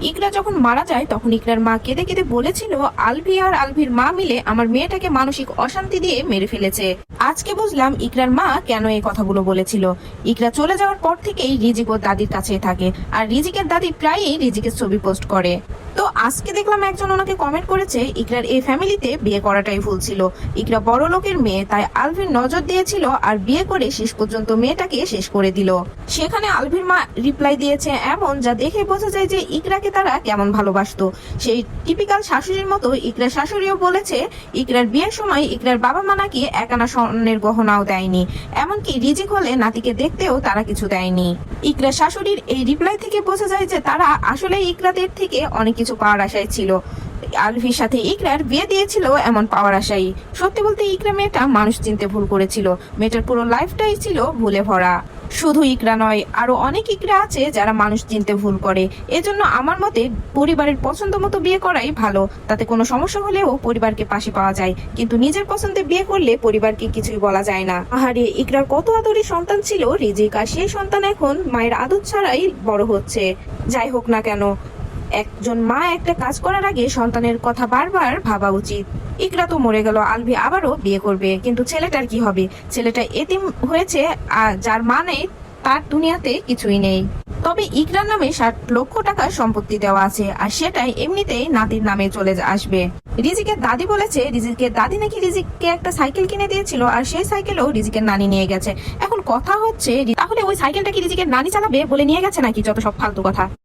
ইকরা যখন মারা যায় তখন ইকরার মা কেঁদে কেঁদে বলেছিল আলভি আর আলভির মা মিলে আমার মেয়েটাকে মানসিক অশান্তি দিয়ে মেরে ফেলেছে। আজকে বুঝলাম ইকরার মা কেন এই কথাগুলো বলেছিল। ইকরা চলে যাওয়ার পর থেকেই রিজিক ওর দাদির কাছেই থাকে, আর রিজিকের দাদি প্রায়ই রিজিকের ছবি পোস্ট করে। তো আজকে দেখলাম একজন ওনাকে কমেন্ট করেছে ইকরার এই ফ্যামিলিতে বিয়ে করাটাই ভুল ছিল। ইকরা বড় লোকের মেয়ে, তাই আলভির নজর দিয়েছিল আর বিয়ে করে শেষ পর্যন্ত মেয়েটাকে শেষ করে দিল। সেখানে আলভির মা রিপ্লাই দিয়েছে এমন, যা দেখে বোঝা যায় যে ইকরাকে তারা কেমন ভালোবাসতো। সেই টিপিক্যাল শাশুড়ির মতো ইকরার শাশুড়িও বলেছে ইকরার বিয়ের সময় ইকরার বাবা মা নাকি একানা স্বর্ণের গহনাও দেয়নি, এমনকি রিজিক হলে নাতিকে দেখতেও তারা কিছু দেয়নি। ইকরার শাশুড়ির এই রিপ্লাই থেকে বোঝা যায় যে তারা আসলে ইকরাদের থেকে অনেক কিছু পাওয়ার আশায় ছিল। আলভির সাথে ইকরার বিয়ে দিয়েছিল এমন পাওয়ার আশাই। সত্যি বলতে ইকরা মেয়েটা মানুষ চিনতে ভুল করেছিল। মেয়েটার পুরো লাইফটাই ছিল ভুলে ভরা। শুধু ইকরা নয়, আরো অনেক ইকরা আছে যারা মানুষ চিনতে ভুল করে। এজন্য আমার মতে পরিবারের পছন্দ মতো বিয়ে করাই ভালো। তাতে কোনো সমস্যা হলেও পরিবারকে পাশে পাওয়া যায়, কিন্তু নিজের পছন্দে বিয়ে করলে পরিবারকে কিছুই বলা যায় না। আহারে, ইকরার কত আদরি সন্তান ছিল রিজিক, আর সেই সন্তান এখন মায়ের আদর ছাড়াই বড় হচ্ছে। যাই হোক না কেন, একজন মা একটা কাজ করার আগে সন্তানের কথা বারবার ভাবা উচিত। ইকরা তো মরে গেল, আলভি আবারও বিয়ে করবে, কিন্তু ছেলেটার কি হবে? ছেলেটা এতিম হয়েছে, আর যার মা নেই তার দুনিয়াতে কিছুই নেই। তবে ইকরার নামে 60 লক্ষ টাকার সম্পত্তি দেওয়া আছে, আর সেটাই এমনিতেই নাতির নামে চলে আসবে। রিজিকের দাদি বলেছে রিজিকের দাদি নাকি রিজিককে একটা সাইকেল কিনে দিয়েছিল, আর সেই সাইকেলও রিজিকের নানি নিয়ে গেছে। এখন কথা হচ্ছে তাহলে ওই সাইকেলটা কি রিজিকের নানি চালাবে বলে নিয়ে গেছে নাকি? যত সব ফালতু কথা।